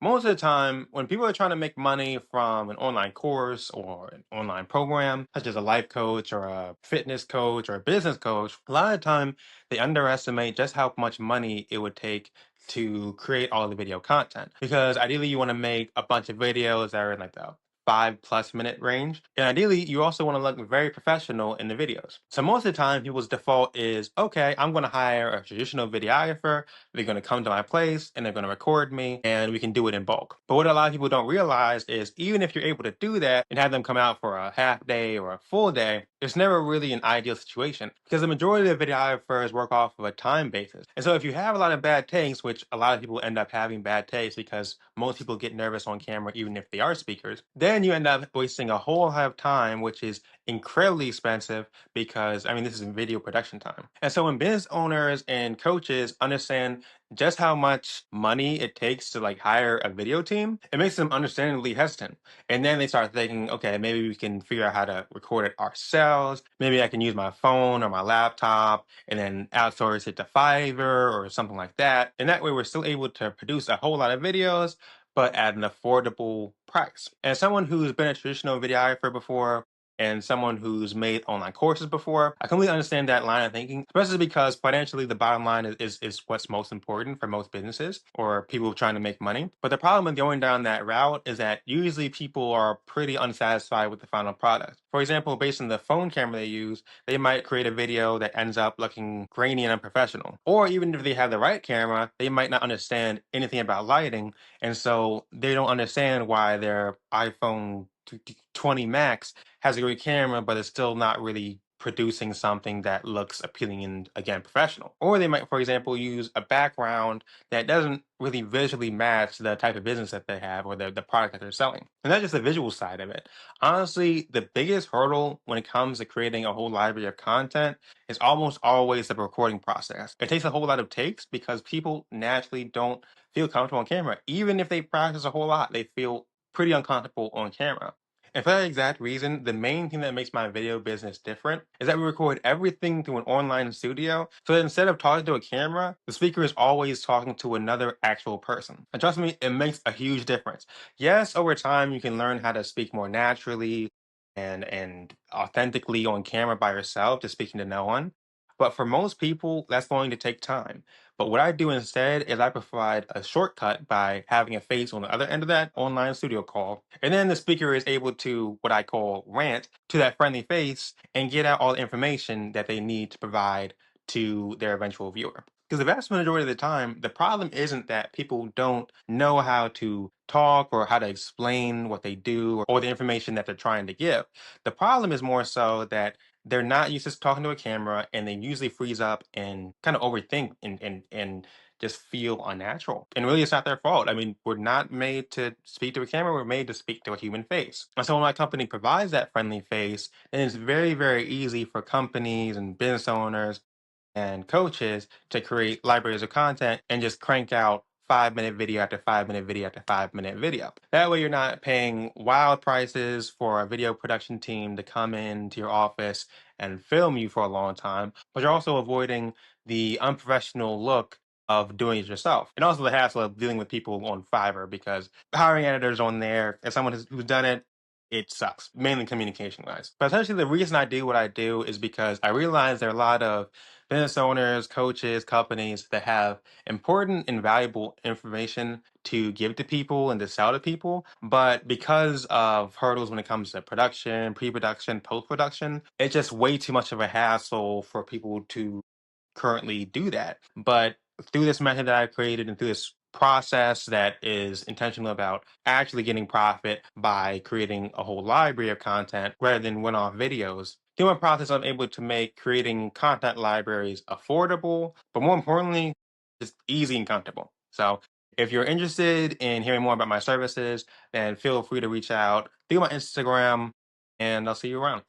Most of the time, when people are trying to make money from an online course or an online program, such as a life coach or a fitness coach or a business coach, a lot of the time they underestimate just how much money it would take to create all the video content. Because ideally, you want to make a bunch of videos that are in like the 5+ minute range. And ideally, you also want to look very professional in the videos. So most of the time, people's default is, okay, I'm going to hire a traditional videographer. They're going to come to my place and they're going to record me and we can do it in bulk. But what a lot of people don't realize is even if you're able to do that and have them come out for a half day or a full day, it's never really an ideal situation because the majority of videographers work off of a time basis. And so if you have a lot of bad takes, which a lot of people end up having bad takes because most people get nervous on camera even if they are speakers, then you end up wasting a whole lot of time, which is incredibly expensive because I mean this is in video production time. And so when business owners and coaches understand just how much money it takes to like hire a video team, it makes them understandably hesitant. And then they start thinking, okay, maybe we can figure out how to record it ourselves. Maybe I can use my phone or my laptop and then outsource it to Fiverr or something like that. And that way we're still able to produce a whole lot of videos, but at an affordable price. And someone who's been a traditional videographer before and someone who's made online courses before, I completely understand that line of thinking, especially because financially the bottom line is what's most important for most businesses or people trying to make money. But the problem with going down that route is that usually people are pretty unsatisfied with the final product. For example, based on the phone camera they use, they might create a video that ends up looking grainy and unprofessional. Or even if they have the right camera, they might not understand anything about lighting. And so they don't understand why their iPhone 20 Max has a great camera, but it's still not really producing something that looks appealing and again professional. Or they might, for example, use a background that doesn't really visually match the type of business that they have or the product that they're selling. And that's just the visual side of it. Honestly, the biggest hurdle when it comes to creating a whole library of content is almost always the recording process. It takes a whole lot of takes because people naturally don't feel comfortable on camera. Even if they practice a whole lot, they feel pretty uncomfortable on camera. And for that exact reason, the main thing that makes my video business different is that we record everything through an online studio. So that instead of talking to a camera, the speaker is always talking to another actual person. And trust me, it makes a huge difference. Yes, over time you can learn how to speak more naturally and authentically on camera by yourself, just speaking to no one. But for most people, that's going to take time. But what I do instead is I provide a shortcut by having a face on the other end of that online studio call. And then the speaker is able to, what I call rant, to that friendly face and get out all the information that they need to provide to their eventual viewer. Because the vast majority of the time, the problem isn't that people don't know how to talk or how to explain what they do or the information that they're trying to give. The problem is more so that they're not used to talking to a camera and they usually freeze up and kind of overthink and just feel unnatural. And really it's not their fault. I mean, we're not made to speak to a camera, we're made to speak to a human face. And so when my company provides that friendly face, then it's very, very easy for companies and business owners and coaches to create libraries of content and just crank out 5 minute video after 5 minute video after 5 minute video. That way, you're not paying wild prices for a video production team to come into your office and film you for a long time, but you're also avoiding the unprofessional look of doing it yourself. And also the hassle of dealing with people on Fiverr because hiring editors on there, as someone who's done it, it sucks, mainly communication wise. But essentially, the reason I do what I do is because I realize there are a lot of business owners, coaches, companies that have important and valuable information to give to people and to sell to people. But because of hurdles when it comes to production, pre production, post production, it's just way too much of a hassle for people to currently do that. But through this method that I've created and through this process that is intentional about actually getting profit by creating a whole library of content rather than one-off videos. Through my process, I'm able to make creating content libraries affordable, but more importantly, just easy and comfortable. So if you're interested in hearing more about my services, then feel free to reach out through my Instagram, and I'll see you around.